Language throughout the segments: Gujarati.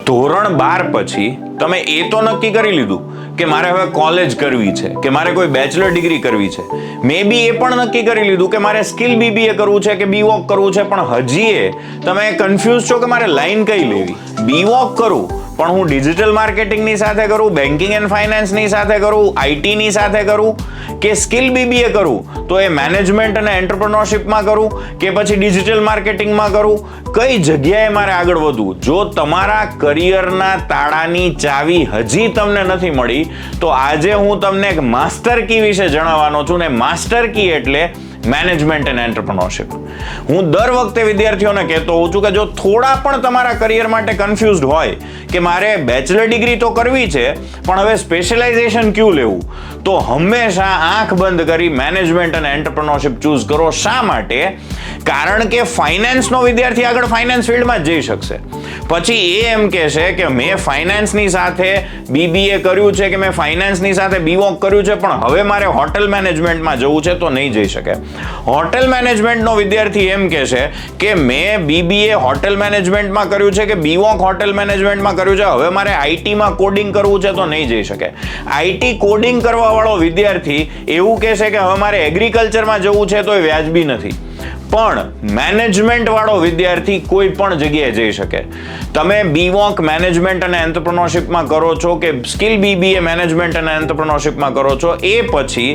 ધોરણ 12 પછી તમે એ તો નક્કી કરી લીધું કે મારે હવે કોલેજ કરવી છે કે મારે કોઈ બેચલર ડિગ્રી કરવી છે, મે બી એ પણ નક્કી કરી લીધું કે મારે સ્કિલ બીબીએ કરવું છે કે બીવોક કરવું છે, પણ હજી તમે કન્ફ્યુઝ છો કે મારે લાઈન કઈ લેવી. બીવોક કરું પણ હું ડિજિટલ માર્કેટિંગની સાથે કરું, બેન્કિંગ એન્ડ ફાઇનાન્સની સાથે કરું, આઈટીની સાથે કરું, કે સ્કિલ બીબીએ કરું તો એ મેનેજમેન્ટ અને એન્ટરપ્રેન્યોરશિપમાં કરું કે પછી ડિજિટલ માર્કેટિંગમાં કરું, કઈ જગ્યાએ મારે આગળ વધવું. જો તમારા કરિયરના તાળાની ચાવી હજી તમને નથી મળી તો આજે હું તમને એક માસ્ટર કી વિશે જણાવવાનો છું. ને માસ્ટર કી એટલે મેનેજમેન્ટ એન્ડ એન્ટરપ્રેન્યોરશિપ. હું દર વખતે વિદ્યાર્થીઓને કહેતો હોઉં છું કે જો થોડા પણ તમારા કરિયર માટે કન્ફ્યુઝડ હોય કે મારે બેચલર ડિગ્રી તો કરવી છે પણ હવે સ્પેશિયલાઇઝેશન ક્યું લેવું, તો હંમેશા આંખ બંધ કરી મેનેજમેન્ટ અને એન્ટરપ્રેન્યોરશિપ ચૂઝ કરો. શા માટે? કારણ કે ફાઇનાન્સનો વિદ્યાર્થી આગળ ફાઇનાન્સ ફિલ્ડમાં જ જઈ શકશે. પછી એ એમ કહેશે કે મેં ફાઇનાન્સની સાથે બીબીએ કર્યું છે કે મેં ફાઇનાન્સની સાથે બીવોક કર્યું છે પણ હવે મારે હોટેલ મેનેજમેન્ટમાં જવું છે, તો નહીં જઈ શકે. હોટેલ મેનેજમેન્ટનો વિદ્યાર્થી એમ કહેશે કે મેં બીબીએ હોટેલ મેનેજમેન્ટમાં કર્યું છે કે બીવોક હોટેલ મેનેજમેન્ટમાં કર્યું છે, હવે મારે આઈટીમાં કોડિંગ કરવું છે, તો નહીં જઈ શકે. આઈટી કોડિંગ કરવા વાળો વિદ્યાર્થી એવું કહેશે કે હવે મારે એગ્રીકલ્ચરમાં જવું છે, તો એ વ્યાજબી નથી. પણ મેનેજમેન્ટ વાળો વિદ્યાર્થી કોઈ પણ જગ્યાએ જઈ શકે. તમે બીવોક મેનેજમેન્ટ અને એન્ટરપ્રેન્યોરશિપમાં કરો છો કે સ્કિલ બીબીએ મેનેજમેન્ટ અને એન્ટરપ્રેન્યોરશિપમાં કરો છો, એ પછી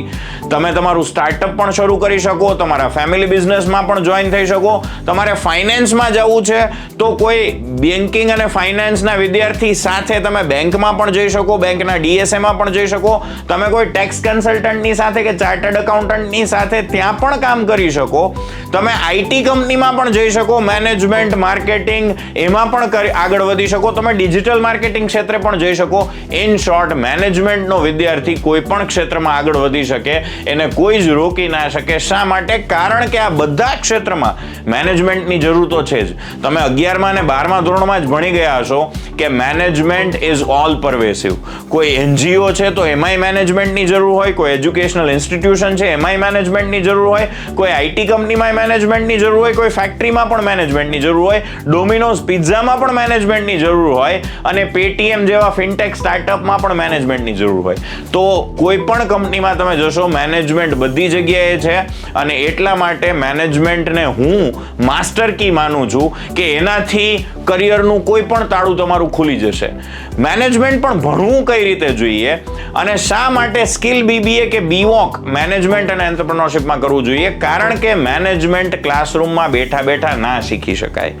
તમે તમારું સ્ટાર્ટઅપ પણ શરૂ કરી શકો, તમારા ફેમિલી બિઝનેસમાં પણ જોઈન થઈ શકો. તમારે ફાઇનાન્સમાં જવું છે તો કોઈ બેન્કિંગ અને ફાઇનાન્સના વિદ્યાર્થી સાથે તમે બેંકમાં પણ જઈ શકો, બેંકના ડીએસએમાં પણ જઈ શકો. તમે કોઈ ટેક્સ કન્સલ્ટન્ટની સાથે કે ચાર્ટર્ડ એકાઉન્ટન્ટની સાથે ત્યાં પણ કામ કરી શકો. તમે આઈટી કંપનીમાં પણ જઈ શકો, મેનેજમેન્ટ માર્કેટિંગ એમાં પણ આગળ વધી શકો. તમે ડિજિટલ માર્કેટિંગ ક્ષેત્રે પણ જઈ શકો. ઇન શોર્ટ, મેનેજમેન્ટનો વિદ્યાર્થી કોઈ પણ ક્ષેત્રમાં આગળ વધી શકે, એને કોઈ જ રોકી ના શકે. શા માટે? કારણ કે આ બધા ક્ષેત્રમાં મેનેજમેન્ટની જરૂર તો છે જ. તમે 11મા અને 12મા ધોરણમાં જ ભણી ગયા હશો કે મેનેજમેન્ટ ઇઝ ઓલ પરવેસિવ. કોઈ એનજીઓ છે તો એમાંય મેનેજમેન્ટની જરૂર હોય, કોઈ એજ્યુકેશનલ ઇન્સ્ટિટ્યુશન છે એમાંય મેનેજમેન્ટની જરૂર હોય, કોઈ આઈટી કંપનીમાં મેનેજમેન્ટની જરૂર હોય, કોઈ ફેક્ટરીમાં પણ મેનેજમેન્ટની જરૂર હોય, ડોમિનોઝ પિઝામાં પણ મેનેજમેન્ટની જરૂર હોય, અને પેટીએમ જેવા ફિનટેક સ્ટાર્ટઅપમાં પણ મેનેજમેન્ટની જરૂર હોય. તો કોઈ પણ કંપનીમાં તમે જશો, મેનેજમેન્ટ બધી જગ્યાએ છે. અને એટલા માટે મેનેજમેન્ટને હું માસ્ટર કી માનું છું કે એનાથી કરિયરનું કોઈ પણ તાળું તમારું ખુલી જશે. મેનેજમેન્ટ પણ ભણવું કઈ રીતે જોઈએ અને શા માટે સ્કિલ બીબીએ કે બીવોક મેનેજમેન્ટ અને એન્ટરપ્રેન્યોરશિપમાં કરવું જોઈએ? કારણ કે મેનેજમેન્ટ ક્લાસરૂમમાં બેઠા બેઠા ના શીખી શકાય.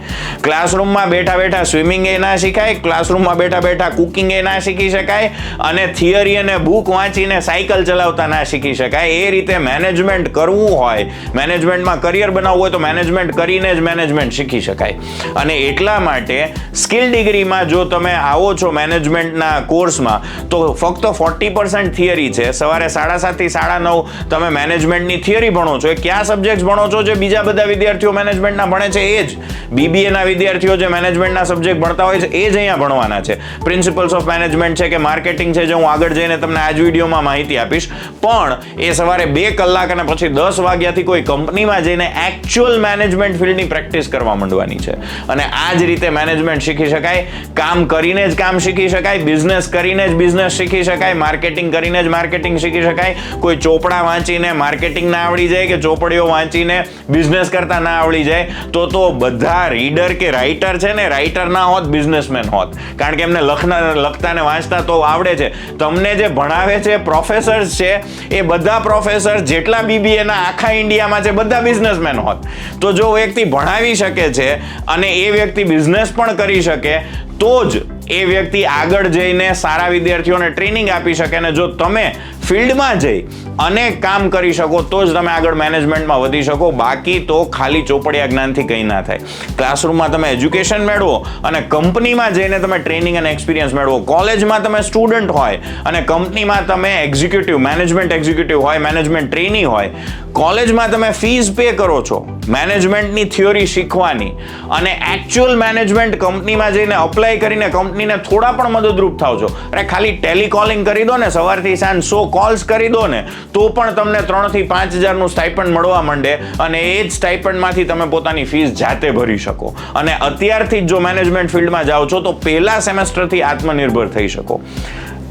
ક્લાસરૂમમાં બેઠા બેઠા સ્વિમિંગ એ ના શીખાય, ક્લાસરૂમમાં બેઠા બેઠા કુકિંગ એ ના શીખી શકાય, અને થિયરી અને બુક વાંચીને સાયકલ ચલાવતા ના શીખી શકાય. એ રીતે મેનેજમેન્ટ કરવું હોય, મેનેજમેન્ટમાં કરિયર બનાવવું હોય તો મેનેજમેન્ટ કરીને જ મેનેજમેન્ટ શીખી શકાય. અને એટલા માટે સ્કિલ ડિગ્રીમાં જો તમે આવો છો મેનેજમેન્ટના કોર્સમાં તો ફક્ત 40% થિયરી છે. સવારે 7:30 થી 9:30 તમે મેનેજમેન્ટની થિયરી ભણો છો. એ કયા સબ્જેક્ટ ભણો છો જે બીજા બધા વિદ્યાર્થીઓ મેનેજમેન્ટના ભણે છે એ જ. બીબીએના વિદ્યાર્થીઓ જે મેનેજમેન્ટના સબ્જેક્ટ ભણતા હોય છે એ જ અહીંયા ભણવાના છે. પ્રિન્સિપલ્સ ઓફ મેનેજમેન્ટ છે કે માર્કેટિંગ છે, જે હું આગળ જઈને તમને આ જ વિડીયોમાં માહિતી આપીશ. પણ એ સવારે 2 કલાક અને પછી 10 વાગ્યાથી કોઈ કંપનીમાં જઈને એકચ્યુઅલ મેનેજમેન્ટ ફિલ્ડની પ્રેક્ટિસ કરવા માંડવાની છે. અને આ જ રીતે મેનેજમેન્ટ શીખી શકાય. કામ કરીને જ કામ શીખી શકાય, બિઝનેસ કરીને જ બિઝનેસ શીખી શકાય, માર્કેટિંગ કરીને જ માર્કેટિંગ શીખી શકાય. કોઈ ચોપડા વાંચીને માર્કેટિંગ ના આવડી જાય કે ચોપડીઓ વાંચીને બિઝનેસ કરતા ના આવડી જાય તો બધા રીડર કે રાઇટર છે ને, રાઇટર ના હોત, બિઝનેસમેન હોત. કારણ કે એમને લખતા ને વાંચતા તો આવડે છે. તમને જે ભણાવે છે પ્રોફેસર્સ છે એ બધા પ્રોફેસર જેટલા બીબીએના આખા ઇન્ડિયામાં છે બધા બિઝનેસમેન હોત. તો જો વ્યક્તિ ભણાવી શકે છે અને એ વ્યક્તિ બિઝનેસ પણ કરી શકે તો જ એ વ્યક્તિ આગળ જઈને સારા વિદ્યાર્થીઓને ટ્રેનિંગ આપી શકે. અને જો તમે ફિલ્ડમાં જઈ અને કામ કરી શકો તો જ તમે આગળ મેનેજમેન્ટમાં વધી શકો. બાકી તો ખાલી ચોપડિયા જ્ઞાનથી કંઈ ના થાય. ક્લાસરૂમમાં તમે એજ્યુકેશન મેળવો અને કંપનીમાં જઈને તમે ટ્રેનિંગ અને એક્સપિરિયન્સ મેળવો. કોલેજમાં તમે સ્ટુડન્ટ હોય અને કંપનીમાં તમે એક્ઝિક્યુટિવ, મેનેજમેન્ટ એક્ઝિક્યુટિવ હોય, મેનેજમેન્ટ ટ્રેની હોય. કોલેજમાં તમે ફીસ પે કરો છો મેનેજમેન્ટની થિયોરી શીખવાની, અને એકચ્યુઅલ મેનેજમેન્ટ કંપનીમાં જઈને અપ્લાય કરીને કંપનીને થોડા પણ મદદરૂપ થાવ છો. અરે ખાલી ટેલિકોલિંગ કરી દો ને સવારથી સાંજ 100 કોલ્સ કરી દો ને તો પણ તમને 3 થી 5 હજારનું સ્ટાઇપન્ડ મળવા માંડે અને એ જ સ્ટાઇપન્ડમાંથી તમે પોતાની ફીસ જાતે ભરી શકો અને અત્યારથી જ જો મેનેજમેન્ટ ફિલ્ડમાં જાઓ છો તો પહેલા સેમેસ્ટરથી આત્મનિર્ભર થઈ શકો.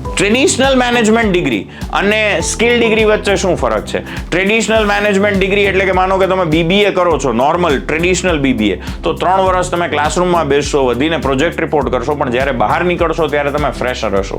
ટ્રેડિશનલ મેનેજમેન્ટ ડિગ્રી અને સ્કિલ ડિગ્રી વચ્ચે શું ફરક છે? ટ્રેડિશનલ મેનેજમેન્ટ ડિગ્રી એટલે કે માનો કે તમે બીબીએ કરો છો, નોર્મલ ટ્રેડિશનલ બીબીએ, તો 3 વર્ષ તમે ક્લાસરૂમમાં બેસશો, વધીને પ્રોજેક્ટ રિપોર્ટ કરશો, પણ જ્યારે બહાર નીકળશો ત્યારે તમે ફ્રેશર હશો.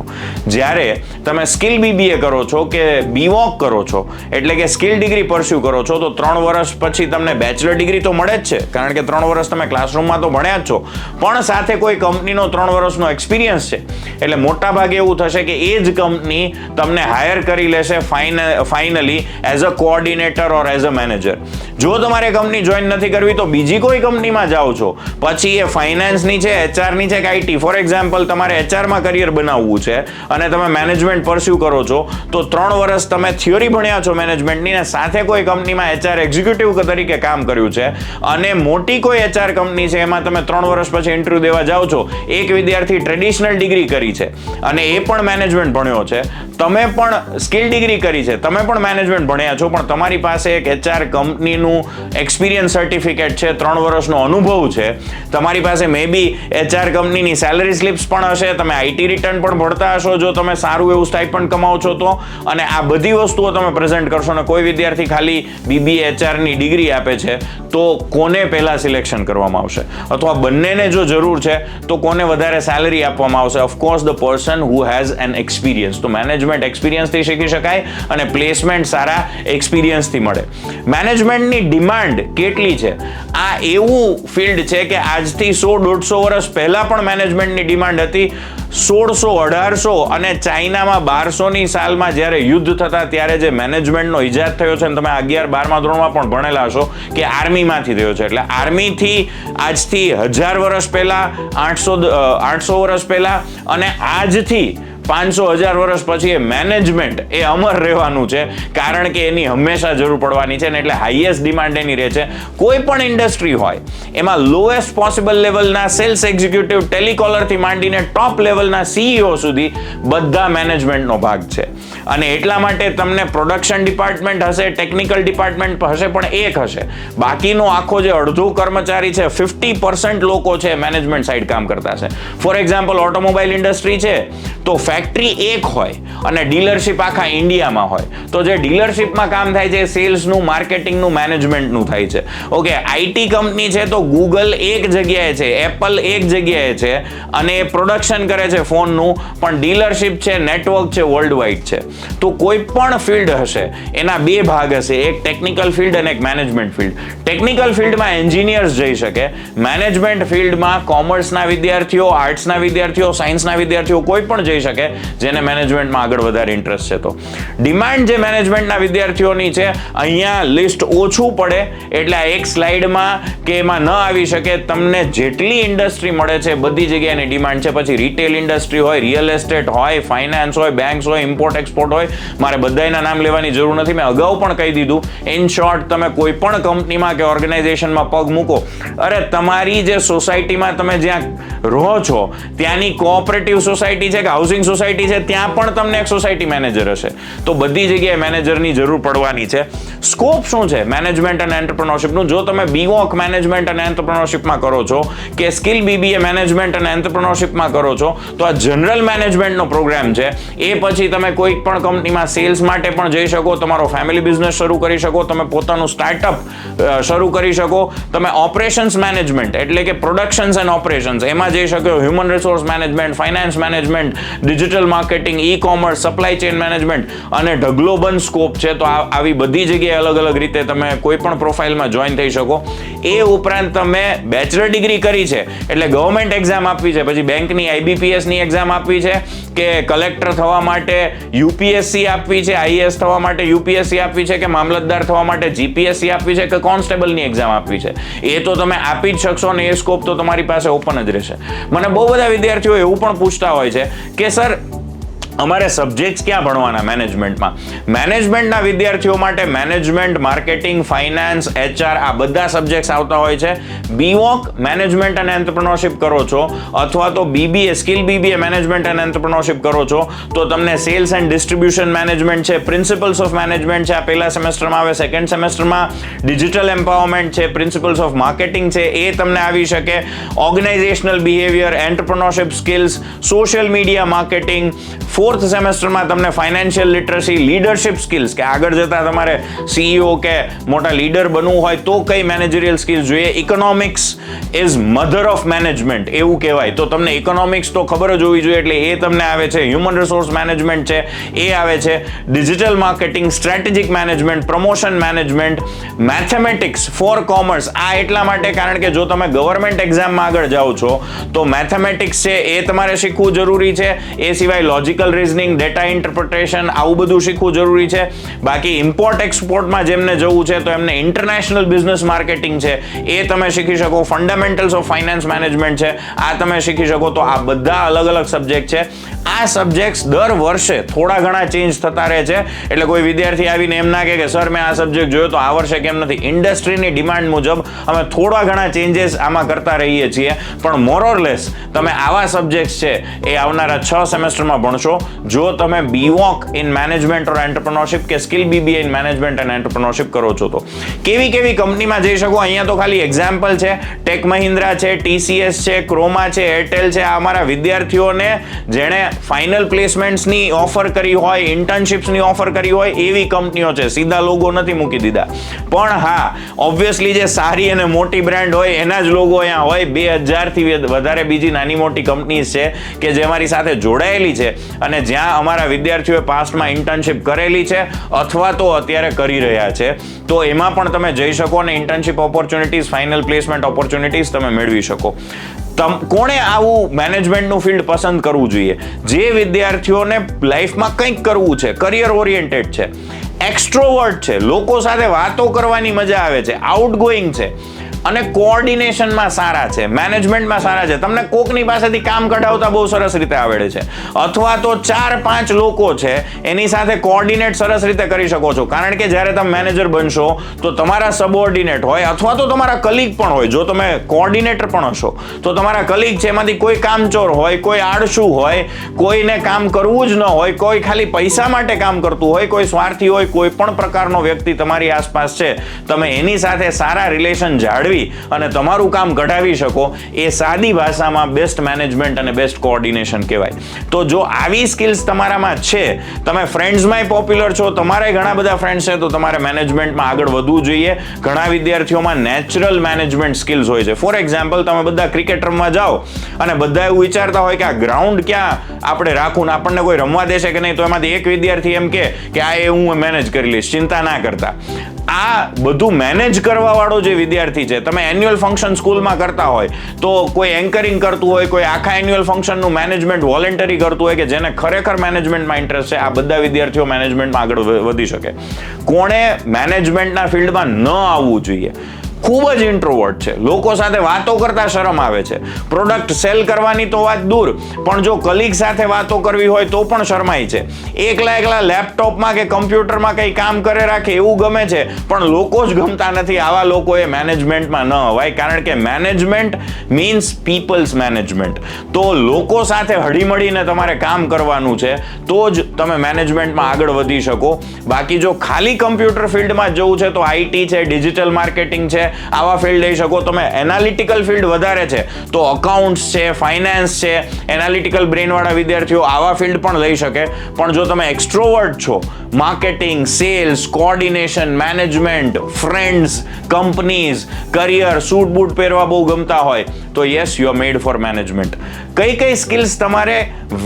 જ્યારે તમે સ્કિલ બીબીએ કરો છો કે બીવોક કરો છો એટલે કે સ્કિલ ડિગ્રી પરસ્યુ કરો છો તો 3 વર્ષ પછી તમને બેચલર ડિગ્રી તો મળે જ છે, કારણ કે 3 વર્ષ તમે ક્લાસરૂમમાં તો ભણ્યા જ છો, પણ સાથે કોઈ કંપનીનો 3 વર્ષનો એક્સપિરિયન્સ છે. એટલે મોટા ભાગે એવું થશે કે એ જ કંપની તમને હાયર કરી લેશે finally as a coordinator or as a manager. જો તમારે કંપની જોઈન નથી કરવી તો બીજી કોઈ કંપનીમાં જાઓ છો, પછી એ ફાઇનાન્સની છે, એચઆરની છે કે આઈટી, ફોર એક્ઝામ્પલ તમારે એચઆરમાં કરિયર બનાવવું છે અને તમે મેનેજમેન્ટ પરસ્યુ કરો છો તો 3 વર્ષ તમે થિયોરી ભણ્યા છો મેનેજમેન્ટની ને સાથે કોઈ કંપનીમાં એચઆર એક્ઝિક્યુટિવ તરીકે કામ કર્યું છે અને મોટી કોઈ એચઆર કંપની છે એમાં તમે 3 વર્ષ પછી ઇન્ટરવ્યુ દેવા જાઓ છો. એક વિદ્યાર્થી ટ્રેડિશનલ ડિગ્રી કરી છે અને એ પણ મેનેજમેન્ટ ભણ્યો છે, તમે પણ સ્કિલ ડિગ્રી કરી છે, તમે પણ મેનેજમેન્ટ ભણ્યા છો, પણ તમારી પાસે એક એચઆર કંપનીનું એક્સપિરિયન્સ સર્ટિફિકેટ છે, 3 વર્ષનો અનુભવ છે, તમારી પાસે મે બી એચઆર કંપનીની સેલરી સ્લિપ્સ પણ હશે, તમે આઈટી રિટર્ન પણ ભરતા હશો જો તમે સારું એવું સ્ટાઇપન્ડ કમાવો છો તો, અને આ બધી વસ્તુઓ તમે પ્રેઝન્ટ કરશો ને કોઈ વિદ્યાર્થી ખાલી બીબીએ એચઆરની ડિગ્રી આપે છે તો કોને પહેલા સિલેક્શન કરવામાં આવશે? અથવા બંનેને જો જરૂર છે તો કોને વધારે સેલરી આપવામાં આવશે? Of course the person who has N experience. તો મેનેજમેન્ટ એક્સપિરિયન્સથી શીખી શકાય અને પ્લેસમેન્ટ સારા એક્સપિરિયન્સથી મળે. મેનેજમેન્ટની ડિમાન્ડ કેટલી છે? આ એવું ફિલ્ડ છે કે આજથી 100-150 વર્ષ પહેલા પણ મેનેજમેન્ટની ડિમાન્ડ હતી. 1600-1800 અને ચાઇનામાં 1200ની સાલમાં જ્યારે યુદ્ધ થતા ત્યારે જે મેનેજમેન્ટનો ઇજાદ થયો છે, તમે 11-12મા ધોરણમાં પણ ભણેલા હશો કે આર્મીમાંથી થયો છે. એટલે આર્મીથી આજથી 1000 વર્ષ પહેલા, 800 વર્ષ પહેલા અને આજથી 500-1000 વર્ષ પછી એ મેનેજમેન્ટ એ અમર રહેવાનું છે, કારણ કે એની હંમેશા જરૂર પડવાની છે ને એટલે હાઈએસ્ટ ડિમાન્ડ એની રહે છે. કોઈ પણ ઇન્ડસ્ટ્રી હોય એમાં લોએસ્ટ પોસિબલ લેવલના સેલ્સ એક્ઝિક્યુટિવ, ટેલિકોલરથી માંડીને ટોપ લેવલના સીઈઓ સુધી બધા મેનેજમેન્ટનો ભાગ છે. અને એટલા માટે તમને પ્રોડક્શન ડિપાર્ટમેન્ટ હશે, ટેકનિકલ ડિપાર્ટમેન્ટ હશે, પણ એક હશે. બાકીનો આખો જે અડધો કર્મચારી છે, 50% લોકો છે મેનેજમેન્ટ સાઈડ કામ કરતા છે. ફોર એક્ઝામ્પલ ઓટોમોબાઈલ ઇન્ડસ્ટ્રી છે તો ફેક્ટરી એક હોય અને ડીલરશીપ આખા ઇન્ડિયામાં હોય, તો જે ડીલરશીપમાં કામ થાય છે સેલ્સનું, માર્કેટિંગનું, મેનેજમેન્ટનું થાય છે. ઓકે, આઈટી કંપની છે તો ગૂગલ એક જગ્યાએ છે, એપલ એક જગ્યાએ છે અને એ પ્રોડક્શન કરે છે ફોનનું, પણ ડીલરશીપ છે, નેટવર્ક છે, વર્લ્ડ વાઇડ છે. તો કોઈ પણ ફિલ્ડ હશે એના 2 ભાગ હશે, એક ટેકનિકલ ફિલ્ડ અને એક મેનેજમેન્ટ ફિલ્ડ. ટેકનિકલ ફિલ્ડમાં એન્જિનિયર્સ જઈ શકે, મેનેજમેન્ટ ફિલ્ડમાં કોમર્સના વિદ્યાર્થીઓ, આર્ટ્સના વિદ્યાર્થીઓ, સાયન્સના વિદ્યાર્થીઓ કોઈ પણ જઈ શકે જેને મેનેજમેન્ટમાં આગળ વધારે ઇન્ટરેસ્ટ છે. તો ડિમાન્ડ જે મેનેજમેન્ટના વિદ્યાર્થીઓની છે અહીંયા લિસ્ટ ઓછું પડે એટલે આ એક સ્લાઇડમાં કે એમાં ન આવી શકે. તમને જેટલી ઇન્ડસ્ટ્રી મળે છે બધી જગ્યાની ડિમાન્ડ છે. પછી રિટેલ ઇન્ડસ્ટ્રી હોય, રિયલ એસ્ટેટ હોય, ફાઇનાન્સ હોય, બેંક્સ હોય, ઇમ્પોર્ટ એક્સપોર્ટ હોય, મારે બધાના નામ લેવાની જરૂર નથી, મેં અગાઉ પણ કહી દીધું. ઇન શોર્ટ, તમે કોઈ પણ કંપનીમાં કે ઓર્ગેનાઇઝેશનમાં પગ મૂકો, અરે તમારી જે સોસાયટીમાં તમે જ્યાં રહો છો ત્યાંની કોઓપરેટિવ સોસાયટી છે કે હાઉસિંગ સોસાયટી છે, ત્યાં પણ તમને એક સોસાયટી મેનેજર હશે. તો બધી જગ્યાએ મેનેજરની જરૂર પડવાની છે. સ્કોપ શું છે મેનેજમેન્ટ અને એન્ટરપ્રેન્યોરશિપનું? જો તમે બીવોક મેનેજમેન્ટ અને એન્ટરપ્રેન્યોરશિપમાં કરો છો કે સ્કિલ બીબીએ મેનેજમેન્ટ અને એન્ટરપ્રેન્યોરશિપમાં કરો છો તો આ જનરલ મેનેજમેન્ટનો પ્રોગ્રામ છે. એ પછી તમે કોઈ પણ કંપનીમાં સેલ્સ માટે પણ જઈ શકો, તમારો ફેમિલી બિઝનેસ શરૂ કરી શકો, તમે પોતાનું સ્ટાર્ટઅપ શરૂ કરી શકો, તમે ઓપરેશન્સ મેનેજમેન્ટ એટલે કે પ્રોડક્શન્સ એન્ડ ઓપરેશન્સ એમાં જઈ શકો, human resource management, finance management, digital marketing, e commerce, supply chain management અને ઢગલો બંધ સ્કોપ છે. તો આવી બધી જગ્યાએ અલગ અલગ રીતે તમે કોઈ પણ પ્રોફાઇલમાં જોઈન થઈ શકો. એ ઉપરાંત તમે બેચલર ડિગ્રી કરી છે એટલે ગવર્મેન્ટ એક્ઝામ આપવી છે, પછી બેંકની આઈબીપીએસની એક્ઝામ આપવી છે કે કલેક્ટર થવા માટે યુપીએસસી આપવી છે, આઈએએસ થવા માટે યુપીએસસી આપવી છે કે મામલતદાર થવા માટે જીપીએસસી આપવી છે કે કોન્સ્ટેબલની એક્ઝામ આપવી છે, એ તો તમે આપી જ શકશો અને એ સ્કોપ તો તમારી પાસે ઓપન જ રહેશે. મને બહુ બધા વિદ્યાર્થીઓ એવું પણ પૂછતા હોય છે કે સર અમારે સબ્જેક્ટ્સ ક્યાં ભણવાના મેનેજમેન્ટના વિદ્યાર્થીઓ માટે મેનેજમેન્ટ, માર્કેટિંગ, ફાઇનાન્સ, HR આ બધા સબ્જેક્ટ્સ આવતા હોય છે. BVOC મેનેજમેન્ટ અને એન્ટરપ્રેન્યોરશિપ કરો છો અથવા તો BBA સ્કિલ BBA મેનેજમેન્ટ અને એન્ટરપ્રેન્યોરશિપ કરો છો તો તમને સેલ્સ એન્ડ ડિસ્ટ્રીબ્યુશન મેનેજમેન્ટ છે, પ્રિન્સિપલ્સ ઓફ મેનેજમેન્ટ છે, આ પહેલા સેમેસ્ટરમાં આવે. સેકન્ડ સેમેસ્ટરમાં ડિજિટલ એમ્પાવરમેન્ટ છે, પ્રિન્સિપલ્સ ઓફ માર્કેટિંગ છે, એ તમને આવી શકે. Organisational behaviour, entrepreneurship skills, social media marketing. Fourth સેમેસ્ટરમાં તમને ફાઇનાન્શિયલ લિટરસી, લીડરશિપ સ્કિલ્સ કે આગળ જતા તમારે CEO કે મોટા લીડર બનવું હોય તો કઈ મેનેજરિયલ સ્કિલ્સ જોઈએ. Economics is mother of management એવું કહેવાય, તો તમને ઇકોનોમિક્સ તો ખબર જ હોવી જોઈએ એટલે એ તમને આવે છે. હ્યુમન રિસોર્સ મેનેજમેન્ટ છે એ આવે છે. Digital marketing, strategic management, promotion management, mathematics for commerce. આ એટલા માટે કારણ કે જો તમે ગવર્મેન્ટ એક્ઝામમાં આગળ જાઓ છો તો મેથેમેટિક્સ છે એ તમારે શીખવું જરૂરી છે. એ સિવાય લોજિકલ રીઝનિંગ, ડેટા ઇન્ટરપ્રિટેશન આવું બધું શીખવું જરૂરી છે. બાકી ઇમ્પોર્ટ એક્સપોર્ટમાં જેમને જવું છે તો એમને ઇન્ટરનેશનલ બિઝનેસ માર્કેટિંગ છે એ તમે શીખી શકો. ફંડામેન્ટલ્સ ઓફ ફાઇનાન્સ મેનેજમેન્ટ છે આ તમે શીખી શકો. તો આ બધા અલગ અલગ સબ્જેક્ટ છે. આ સબ્જેક્ટ્સ દર વર્ષે થોડા ઘણા ચેન્જ થતા રહે છે એટલે કોઈ વિદ્યાર્થી આવીને એમ ના કહે કે સર મેં આ સબ્જેક્ટ જોયો તો આ વર્ષે કેમ નથી. ઇન્ડસ્ટ્રીની ડિમાન્ડ મુજબ અમે થોડા ઘણા ચેન્જીસ આમાં કરતા રહીએ છીએ, પણ મોરઓરલેસ તમે આવા સબ્જેક્ટ્સ છે એ આવનારા 6 સેમેસ્ટરમાં ભણશો જો તમે BVOC in management or entrepreneurship કે skill BBA in management and entrepreneurship કરો છો તો. કેવી કેવી કંપનીમાં જઈ શકો અહીંયા તો ખાલી એક્ઝામ્પલ છે. ટેક મહિન્દ્રા છે, TCS છે, ક્રોમા છે, એરટેલ છે. આ અમારા વિદ્યાર્થીઓને જેણે ફાઇનલ પ્લેસમેન્ટ્સની ઓફર કરી હોય, ઇન્ટર્નશિપ્સની ઓફર કરી હોય એવી કંપનીઓ છે. સીધા લોગો નથી મૂકી દીધા, પણ હા ઓબ્વિયસલી જે સારી અને મોટી બ્રાન્ડ હોય એના જ લોગો અહીંયા હોય. 2000 થી વધારે બીજી નાની મોટી કંપનીઝ છે કે જે અમારી સાથે જોડાયેલી છે અને જ્યાં અમારા વિદ્યાર્થીઓએ પાસ્ટમાં ઇન્ટર્નશિપ કરેલી છે અથવા તો અત્યારે કરી રહ્યા છે. તો એમાં પણ તમે જઈ શકો અને internship opportunities, final placement opportunities તમે મેળવી શકો. કોણે આવું મેનેજમેન્ટનું ફિલ્ડ પસંદ કરવું જોઈએ? જે વિદ્યાર્થીઓને લાઈફમાં કંઈક કરવું છે, કરિયર ઓરિએન્ટેડ છે, એક્સ્ટ્રોવર્ટ છે, લોકો સાથે વાતો કરવાની મજા આવે છે, આઉટગોઈંગ છે અને કોઓર્ડિનેશનમાં સારા છે, મેનેજમેન્ટમાં સારા છે, તમને કોકની પાસેથી કામ કઢાવતા બહુ સરસ રીતે આવડે છે, અથવા તો 4-5 લોકો છે એની સાથે કોઓર્ડિનેટ સરસ રીતે કરી શકો છો. કારણ કે જ્યારે તમે મેનેજર બનશો તો તમારા સબઓર્ડિનેટ હોય અથવા તો તમારા કલીગ પણ હોય. જો તમે કોઓર્ડિનેટર પણ હશો તો તમારા કલીગ છે એમાંથી કોઈ કામચોર હોય, કોઈ આળસુ હોય, કોઈને કામ કરવું જ ન હોય, કોઈ ખાલી પૈસા માટે કામ કરતું હોય, કોઈ સ્વાર્થી હોય, કોઈ પણ પ્રકારનો વ્યક્તિ તમારી આસપાસ છે, તમે એની સાથે સારા રિલેશન જાળવી અને તમારું કામ કઢાવી શકો. એ સાદી ભાષામાં બેસ્ટ મેનેજમેન્ટ અને બેસ્ટ કોઓર્ડિનેશન કહેવાય. તો જો આવી સ્કિલ્સ તમારામાં છે, તમે ફ્રેન્ડ્સમાંય પોપ્યુલર છો, તમારે ઘણા બધા ફ્રેન્ડ્સ છે તો તમારે મેનેજમેન્ટમાં આગળ વધવું જોઈએ. ઘણા વિદ્યાર્થીઓમાં નેચરલ મેનેજમેન્ટ સ્કિલ્સ હોય છે. ફોર એક્ઝામ્પલ તમે બધા ક્રિકેટ રમવા જાઓ અને બધા એવું વિચારતા હોય કે આ ગ્રાઉન્ડ ક્યાં આપણે રાખવું ને આપણને કોઈ રમવા દેશે કે નહીં, તો એમાંથી એક વિદ્યાર્થી એમ કે આ એ હું મેનેજ કરી લઈશ, ચિંતા ના કરતા. આ બધું મેનેજ કરવા વાળો જે વિદ્યાર્થી છે, તમે એન્યુઅલ ફંક્શન સ્કૂલમાં કરતા હોય તો કોઈ એન્કરિંગ કરતું હોય, કોઈ આખા એન્યુઅલ ફંક્શનનું મેનેજમેન્ટ વોલેન્ટરી કરતું હોય કે જેને ખરેખર મેનેજમેન્ટમાં ઇન્ટરેસ્ટ છે, આ બધા વિદ્યાર્થીઓ મેનેજમેન્ટમાં આગળ વધી શકે. કોણે મેનેજમેન્ટના ફિલ્ડમાં ન આવવું જોઈએ? ખૂબ જ ઇન્ટ્રોવર્ટ છે, લોકો સાથે વાતો કરતા શરમ આવે છે, પ્રોડક્ટ સેલ કરવાની તો વાત દૂર, પણ જો કલીગ સાથે વાતો કરવી હોય તો પણ શરમાય છે. એકલા લેપટોપમાં કે કમ્પ્યુટરમાં કંઈ કામ કરે રાખે એવું ગમે છે, પણ લોકો જ ગમતા નથી. આવા લોકોએ મેનેજમેન્ટમાં ન હવાય, કારણ કે મેનેજમેન્ટ મીન્સ પીપલ્સ મેનેજમેન્ટ. તો લોકો સાથે હળીમળીને તમારે કામ કરવાનું છે તો જ તમે મેનેજમેન્ટમાં આગળ વધી શકો. બાકી જો ખાલી કમ્પ્યુટર ફિલ્ડમાં જવું છે તો IT છે, ડિજિટલ માર્કેટિંગ છે, આવા ફિલ્ડ લઈ શકો. તમે એનાલિટિકલ ફિલ્ડ વધારે છે તો અકાઉન્ટ્સ છે, ફાઇનાન્સ છે, એનાલિટિકલ બ્રેન વાળા વિદ્યાર્થીઓ આવા ફિલ્ડ પણ લઈ શકે. પણ જો તમે એક્સ્ટ્રોવર્ટ છો, marketing, sales, coordination, management, friends, companies, career, suit boot પહેરવા બહુ ગમતા હોય તો yes, you are made for management. કઈ સ્કિલ્સ તમારે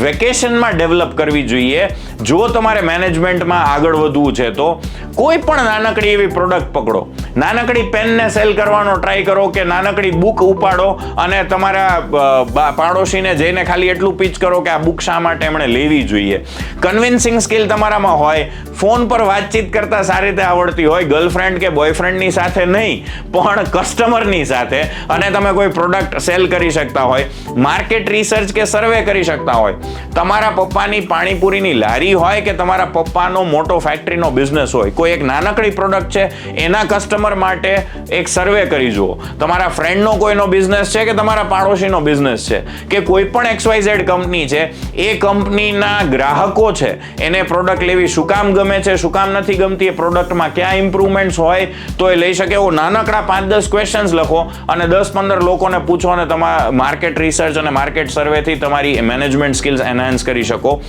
વેકેશનમાં ડેવલપ કરવી જોઈએ જો તમારે મેનેજમેન્ટમાં આગળ વધવું છે? તો કોઈ પણ નાનકડી એવી પ્રોડક્ટ પકડો, નાનકડી પેનને સેલ કરવાનો ટ્રાય કરો કે નાનકડી બુક ઉપાડો અને તમારા પાડોશીને જઈને ખાલી એટલું પીચ કરો કે આ બુક શા માટે એમણે લેવી જોઈએ. કન્વિન્સિંગ સ્કિલ તમારામાં હોય, ફોન પર વાતચીત કરતા સારી રીતે આવડતી હોય, ગર્લફ્રેન્ડ કે બોયફ્રેન્ડની સાથે નહીં પણ કસ્ટમરની સાથે, અને તમે કોઈ પ્રોડક્ટ સેલ કરી શકતા હોય, માર્કેટ રિસર્ચ કે સર્વે કરી શકતા હોય. તમારા પપ્પાની પાણીપુરીની લારી હોય કે તમારા પપ્પાનો મોટો ફેક્ટરીનો બિઝનેસ હોય, કોઈ એક નાનકડી પ્રોડક્ટ છે એના કસ્ટમર માટે એક સર્વે કરી જુઓ. તમારા ફ્રેન્ડનો કોઈનો બિઝનેસ છે કે તમારા પાડોશીનો બિઝનેસ છે કે કોઈ પણ XYZ કંપની છે, એ કંપનીના ગ્રાહકો છે એને પ્રોડક્ટ લેવી શું કામ ગમે છે, શું કામ નથી ગમતી, એ પ્રોડક્ટમાં ક્યાં ઇમ્પ્રુવમેન્ટ્સ હોય તો એ લઈ શકે. એવો નાનકડા 5-10 ક્વેશ્ચન્સ લખો અને 10-15 લોકોને પૂછો અને તમારા માર્કેટ રિસર્ચ અને માર્કેટ સર્વેથી તમારી મેનેજમેન્ટ સ્કિલ્સ એનહાન્સ કરી શકો.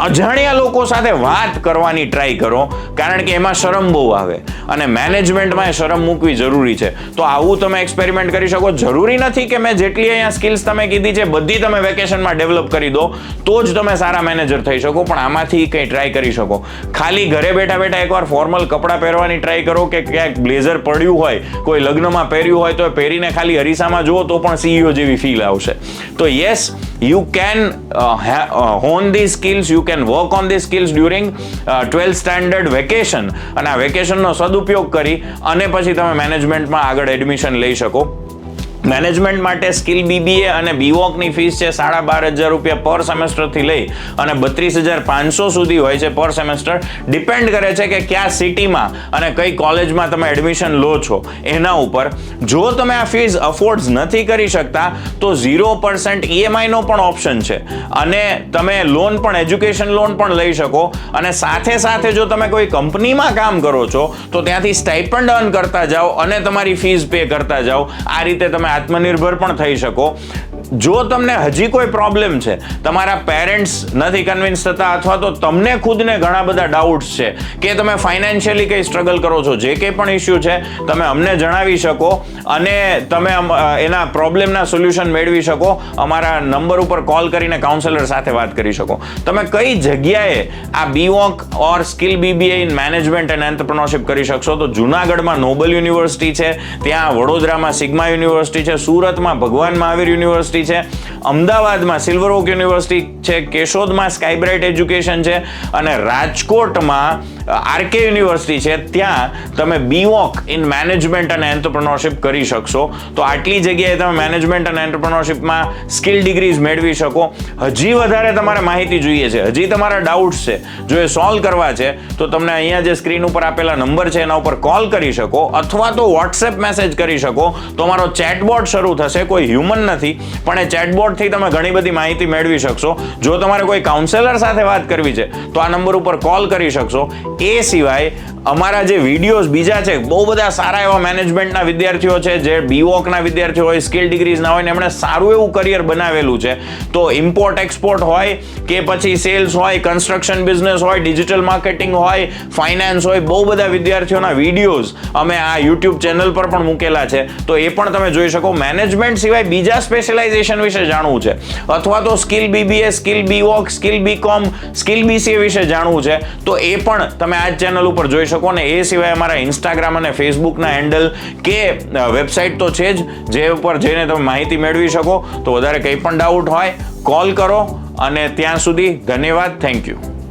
અજાણ્યા લોકો સાથે વાત કરવાની ટ્રાય કરો, કારણ કે એમાં શરમ બહુ આવે અને મેનેજમેન્ટમાં શરમ મૂકવી જરૂરી છે. તો આવું તમે એક્સપેરિમેન્ટ કરી શકો. જરૂરી નથી કે મેં જેટલી અહીંયા સ્કિલ્સ તમે કીધી છે બધી તમે વેકેશનમાં ડેવલપ કરી દો તો જ તમે સારા મેનેજર થઈ શકો, પણ આમાંથી કંઈ ટ્રાય કરી શકો. ખાલી ઘરે બેઠા બેઠા એકવાર ફોર્મલ કપડાં પહેરવાની ટ્રાય કરો કે ક્યાંક બ્લેઝર પડ્યું હોય, કોઈ લગ્નમાં પહેર્યું હોય તો પહેરીને ખાલી અરીસામાં જુઓ તો પણ CEO જેવી ફીલ આવશે. તો yes, you can hone these skills, you can work on these skills during 12th standard vacation, અને આ વેકેશનનો સદુપયોગ કરી અને પછી તમે મેનેજમેન્ટમાં આગળ એડમિશન લઈ શકો. મેનેજમેન્ટ માટે સ્કિલ BBA અને BVOCની ફીસ છે 12,500 રૂપિયા પર સેમેસ્ટરથી લઈ અને 32,500 સુધી હોય છે પર સેમેસ્ટર. ડિપેન્ડ કરે છે કે કયા સિટીમાં અને કઈ કોલેજમાં તમે એડમિશન લો છો એના ઉપર. જો તમે આ ફીસ અફોર્ડ નથી કરી શકતા તો 0% EMIનો પણ ઓપ્શન છે અને તમે લોન પણ, એજ્યુકેશન લોન પણ લઈ શકો. અને સાથે સાથે જો તમે કોઈ કંપનીમાં કામ કરો છો તો ત્યાંથી સ્ટાઇપન્ડ અર્ન કરતા જાઓ અને તમારી ફીસ પે કરતા જાઓ. આ રીતે તમે આત્મનિર્ભર પણ થઈ શકો. જો તમને હજી કોઈ પ્રોબ્લેમ છે, તમારા પેરેન્ટ્સ નથી કન્વિન્સ થતા અથવા તો તમને ખુદને ઘણા બધા ડાઉટ્સ છે કે તમે ફાઇનાન્શિયલી કંઈ સ્ટ્રગલ કરો છો, જે કંઈ પણ ઇસ્યુ છે તમે અમને જણાવી શકો અને તમે એના પ્રોબ્લેમના સોલ્યુશન મેળવી શકો. અમારા નંબર ઉપર કોલ કરીને કાઉન્સેલર સાથે વાત કરી શકો. તમે કઈ જગ્યાએ આ BVOC or skill BBA in management and entrepreneurship કરી શકશો? તો જુનાગઢમાં નોબલ યુનિવર્સિટી છે, ત્યાં વડોદરામાં સિગ્મા યુનિવર્સિટી છે, સુરતમાં ભગવાન મહાવીર યુનિવર્સિટી છે, અમદાવાદમાં સિલ્વર ઓક યુનિવર્સિટી છે, કેશોદમાં સ્કાયબ્રાઇટ એજ્યુકેશન છે અને રાજકોટમાં RK યુનિવર્સિટી છે. ત્યાં તમે BVOC ઇન મેનેજમેન્ટ અને એન્ટરપ્રેન્યોરશિપ કરી શકશો. તો આટલી જગ્યાએ તમે મેનેજમેન્ટ અને એન્ટરપ્રેન્યોરશિપમાં સ્કિલ ડિગ્રીઝ મેળવી શકો. હજી વધારે તમારે માહિતી જોઈએ છે, હજી તમારા ડાઉટ્સ છે, જો એ સોલ્વ કરવા છે તો તમને અહીંયા જે સ્ક્રીન ઉપર આપેલા નંબર છે એના ઉપર કોલ કરી શકો અથવા તો WhatsApp મેસેજ કરી શકો. તો અમારો ચેટબોટ શરૂ થશે, કોઈ હ્યુમન નથી પણ એ ચેટબોટથી તમે ઘણી બધી માહિતી મેળવી શકશો. જો તમારે કોઈ કાઉન્સેલર સાથે વાત કરવી છે તો આ નંબર ઉપર કોલ કરી શકશો. એ સિવાય અમારા જે વિડીયોઝ બીજા છે, બહુ બધા સારા એવા મેનેજમેન્ટના વિદ્યાર્થીઓ છે, જે BVOCના વિદ્યાર્થીઓ હોય, સ્કિલ ડિગ્રીઝના હોય ને એમણે સારું એવું કરિયર બનાવેલું છે. તો ઇમ્પોર્ટ એક્સપોર્ટ હોય કે પછી સેલ્સ હોય, કન્સ્ટ્રક્શન બિઝનેસ હોય, ડિજિટલ માર્કેટિંગ હોય, ફાઇનાન્સ હોય, બહુ બધા વિદ્યાર્થીઓના વિડીયોઝ અમે આ YouTube ચેનલ પર પણ મૂકેલા છે. તો એ પણ તમે જોઈ શકો. મેનેજમેન્ટ સિવાય બીજા સ્પેશિયલાઇઝેશન વિશે જાણવું છે અથવા તો skill BBA, skill BVOC, skill BCom, skill BCA વિશે જાણવું છે તો એ પણ તમે આ ચેનલ ઉપર જોઈ શકો. ને એ સિવાય અમારા ઇન્સ્ટાગ્રામ અને ફેસબુકના હેન્ડલ કે વેબસાઇટ તો છે જ, જે ઉપર જઈને તમે માહિતી મેળવી શકો. તો વધારે કંઈ પણ ડાઉટ હોય કોલ કરો અને ત્યાં સુધી ધન્યવાદ. Thank you.